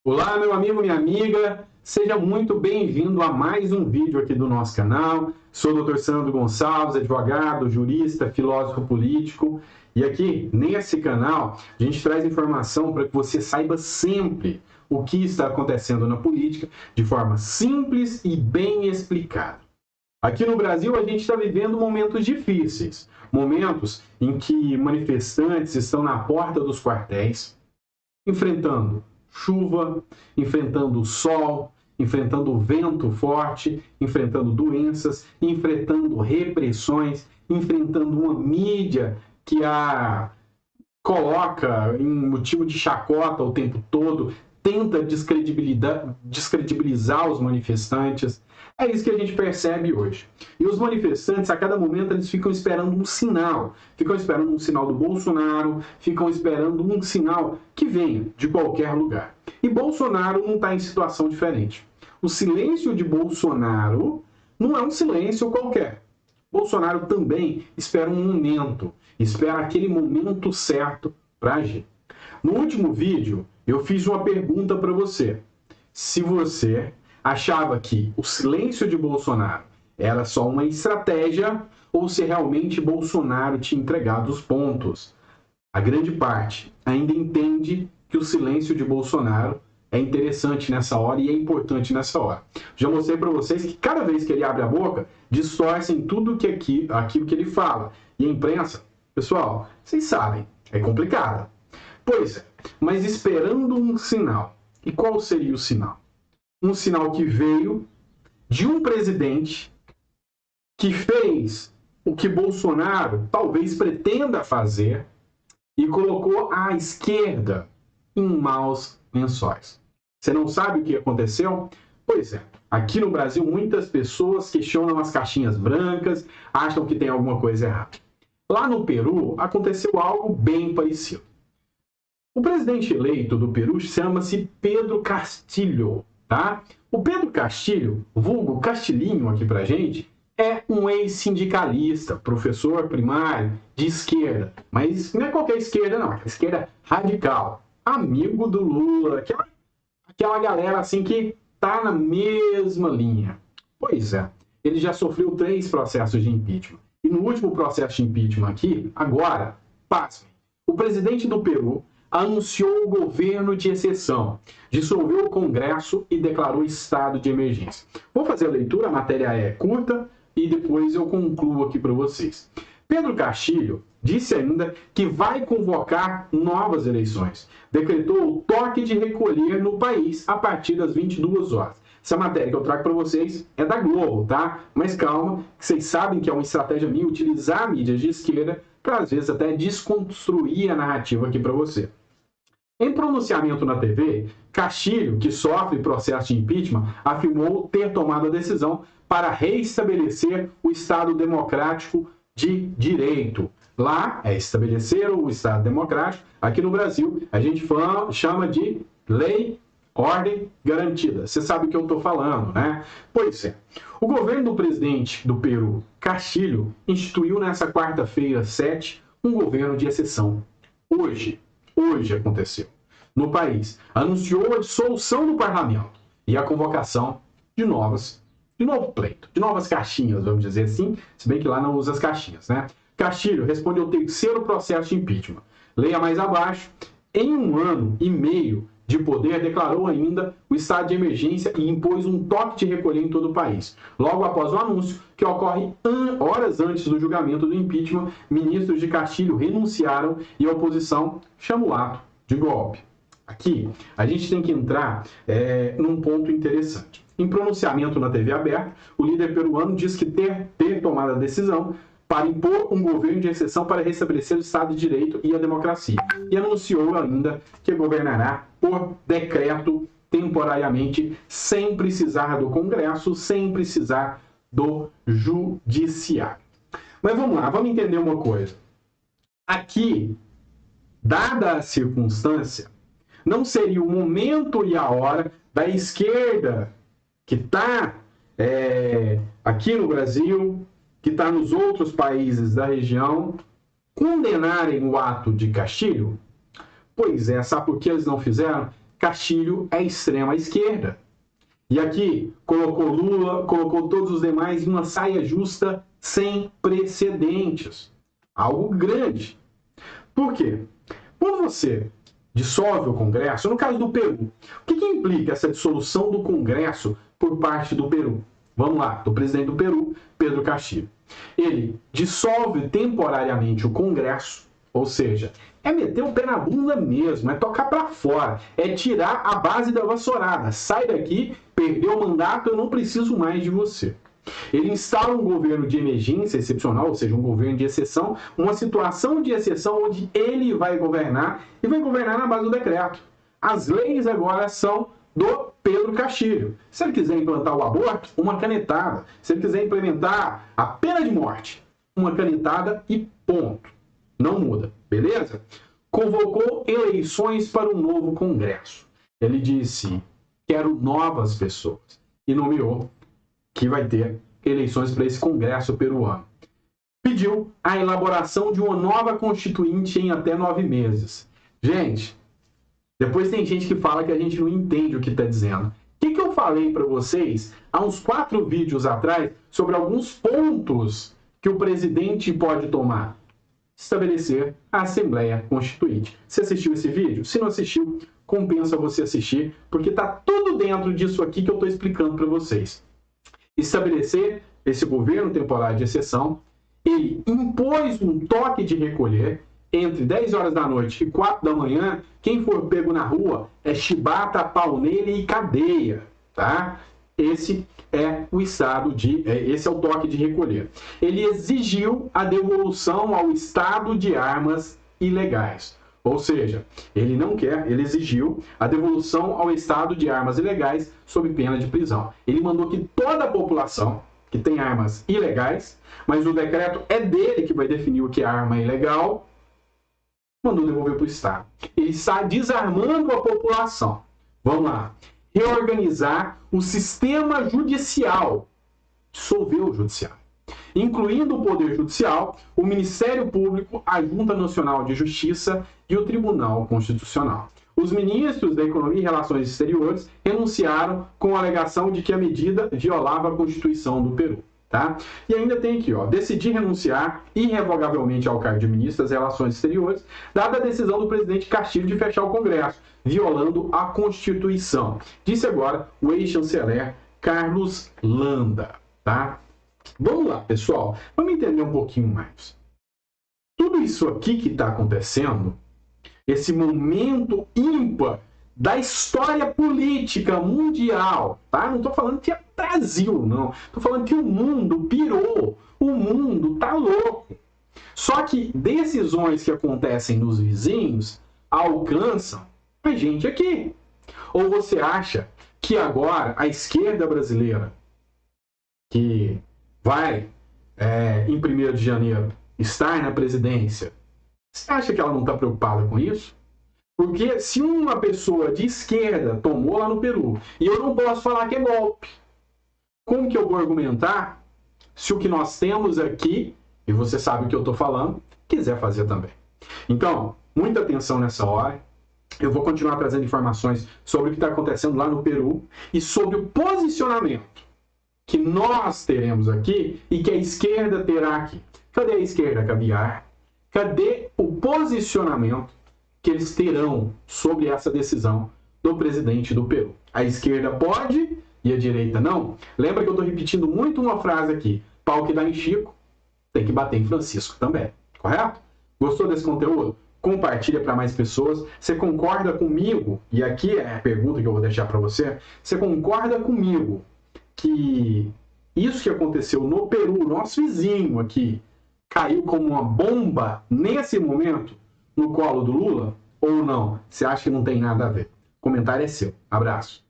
Olá, meu amigo, minha amiga, seja muito bem-vindo a mais um vídeo aqui do nosso canal. Sou o Dr. Sandro Gonçalves, advogado, jurista, filósofo político, e aqui nesse canal a gente traz informação para que você saiba sempre o que está acontecendo na política de forma simples e bem explicada. Aqui no Brasil a gente está vivendo momentos difíceis, momentos em que manifestantes estão na porta dos quartéis, enfrentando chuva, enfrentando sol, enfrentando vento forte, enfrentando doenças, enfrentando repressões, enfrentando uma mídia que a coloca em motivo de chacota o tempo todo, tenta descredibilizar os manifestantes. É isso que a gente percebe hoje. E os manifestantes, a cada momento, eles ficam esperando um sinal. Ficam esperando um sinal do Bolsonaro, ficam esperando um sinal que venha de qualquer lugar. E Bolsonaro não está em situação diferente. O silêncio de Bolsonaro não é um silêncio qualquer. Bolsonaro também espera um momento, espera aquele momento certo para agir. No último vídeo, eu fiz uma pergunta para você. Se você achava que o silêncio de Bolsonaro era só uma estratégia ou se realmente Bolsonaro tinha entregado os pontos. A grande parte ainda entende que o silêncio de Bolsonaro é interessante nessa hora e é importante nessa hora. Já mostrei para vocês que cada vez que ele abre a boca, distorcem tudo aquilo que ele fala. E a imprensa, pessoal, vocês sabem, é complicado. Pois é, mas esperando um sinal. E qual seria o sinal? Um sinal que veio de um presidente que fez o que Bolsonaro talvez pretenda fazer e colocou a esquerda em maus lençóis. Você não sabe o que aconteceu? Pois é, aqui no Brasil muitas pessoas questionam as caixinhas brancas, acham que tem alguma coisa errada. Lá no Peru aconteceu algo bem parecido. O presidente eleito do Peru chama-se Pedro Castillo, tá? O Pedro Castillo, vulgo Castilhinho aqui pra gente, é um ex-sindicalista, professor primário de esquerda, mas não é qualquer esquerda não, é esquerda radical, amigo do Lula, aquela galera assim que tá na mesma linha. Pois é, ele já sofreu 3 processos de impeachment. E no último processo de impeachment aqui, agora, pasmem, o presidente do Peru anunciou o governo de exceção, dissolveu o Congresso e declarou estado de emergência. Vou fazer a leitura, a matéria é curta e depois eu concluo aqui para vocês. Pedro Castillo disse ainda que vai convocar novas eleições. Decretou o toque de recolher no país a partir das 22 horas. Essa matéria que eu trago para vocês é da Globo, tá? Mas calma, que vocês sabem que é uma estratégia minha utilizar mídias de esquerda para, às vezes, até desconstruir a narrativa aqui para você. Em pronunciamento na TV, Castillo, que sofre processo de impeachment, afirmou ter tomado a decisão para reestabelecer o Estado Democrático de Direito. Lá é estabelecer o Estado Democrático. Aqui no Brasil, a gente chama de lei, ordem garantida. Você sabe o que eu estou falando, né? Pois é. O governo do presidente do Peru, Castillo, instituiu nessa quarta-feira, 7, um governo de exceção. Hoje aconteceu, no país. Anunciou a dissolução do parlamento e a convocação de novo pleito, de novas caixinhas, vamos dizer assim, se bem que lá não usa as caixinhas, né? Castillo respondeu ao 3º processo de impeachment. Leia mais abaixo. Em 1 ano e meio de poder, declarou ainda o estado de emergência e impôs um toque de recolher em todo o país. Logo após o anúncio, que ocorre horas antes do julgamento do impeachment, ministros de Castillo renunciaram e a oposição chama o ato de golpe. Aqui, a gente tem que entrar num ponto interessante. Em pronunciamento na TV aberta, o líder peruano diz que ter tomado a decisão para impor um governo de exceção para restabelecer o Estado de Direito e a democracia. E anunciou ainda que governará por decreto temporariamente, sem precisar do Congresso, sem precisar do Judiciário. Mas vamos lá, vamos entender uma coisa. Aqui, dada a circunstância, não seria o momento e a hora da esquerda que está aqui no Brasil, que está nos outros países da região, condenarem o ato de Castillo? Pois é, sabe por que eles não fizeram? Castilho é extrema esquerda. E aqui colocou Lula, colocou todos os demais em uma saia justa sem precedentes. Algo grande. Por quê? Quando você dissolve o Congresso, no caso do Peru, o que implica essa dissolução do Congresso por parte do Peru? Vamos lá, do presidente do Peru, Pedro Castilho. Ele dissolve temporariamente o Congresso, ou seja, é meter o pé na bunda mesmo, é tocar para fora, é tirar a base da vassourada. Sai daqui, perdeu o mandato, eu não preciso mais de você. Ele instala um governo de emergência excepcional, ou seja, um governo de exceção, uma situação de exceção onde ele vai governar e vai governar na base do decreto. As leis agora são do Pedro Castilho. Se ele quiser implantar o aborto, uma canetada. Se ele quiser implementar a pena de morte, uma canetada e ponto. Não muda, beleza? Convocou eleições para um novo Congresso. Ele disse, quero novas pessoas. E nomeou que vai ter eleições para esse Congresso peruano. Pediu a elaboração de uma nova constituinte em até 9 meses. Gente, depois tem gente que fala que a gente não entende o que está dizendo. O que eu falei para vocês há uns 4 vídeos atrás sobre alguns pontos que o presidente pode tomar? Estabelecer a Assembleia Constituinte. Você assistiu esse vídeo? Se não assistiu, compensa você assistir, porque está tudo dentro disso aqui que eu estou explicando para vocês. Estabelecer esse governo temporário de exceção, ele impôs um toque de recolher entre 10 horas da noite e 4 da manhã. Quem for pego na rua é chibata, pau nele e cadeia, tá? Esse é o esse é o toque de recolher. Ele exigiu a devolução ao estado de armas ilegais. Ou seja, ele exigiu a devolução ao estado de armas ilegais sob pena de prisão. Ele mandou que toda a população que tem armas ilegais, mas o decreto é dele que vai definir o que é arma ilegal, mandou devolver para o Estado. Ele está desarmando a população. Vamos lá. Reorganizar o sistema judicial. Dissolveu o judiciário. Incluindo o Poder Judicial, o Ministério Público, a Junta Nacional de Justiça e o Tribunal Constitucional. Os ministros da Economia e Relações Exteriores renunciaram com a alegação de que a medida violava a Constituição do Peru. Tá? E ainda tem aqui, ó, decidir renunciar irrevogavelmente ao cargo de ministro das Relações Exteriores, dada a decisão do presidente Castilho de fechar o Congresso, violando a Constituição. Disse agora o ex-chanceler Carlos Landa. Tá? Vamos lá, pessoal. Vamos entender um pouquinho mais. Tudo isso aqui que está acontecendo, esse momento ímpar da história política mundial, tá? Não estou falando que é Brasil, não. Estou falando que o mundo pirou, o mundo tá louco. Só que decisões que acontecem nos vizinhos alcançam a gente aqui. Ou você acha que agora a esquerda brasileira, que vai, em 1º de janeiro, estar na presidência, você acha que ela não está preocupada com isso? Porque se uma pessoa de esquerda tomou lá no Peru, e eu não posso falar que é golpe, como que eu vou argumentar se o que nós temos aqui, e você sabe o que eu estou falando, quiser fazer também? Então, muita atenção nessa hora. Eu vou continuar trazendo informações sobre o que está acontecendo lá no Peru e sobre o posicionamento que nós teremos aqui e que a esquerda terá aqui. Cadê a esquerda caviar? Cadê o posicionamento que eles terão sobre essa decisão do presidente do Peru? A esquerda pode e a direita não? Lembra que eu estou repetindo muito uma frase aqui. Pau que dá em Chico, tem que bater em Francisco também. Correto? Gostou desse conteúdo? Compartilha para mais pessoas. Você concorda comigo? E aqui é a pergunta que eu vou deixar para você. Você concorda comigo que isso que aconteceu no Peru, nosso vizinho aqui, caiu como uma bomba nesse momento no colo do Lula? Ou não? Você acha que não tem nada a ver? O comentário é seu. Abraço.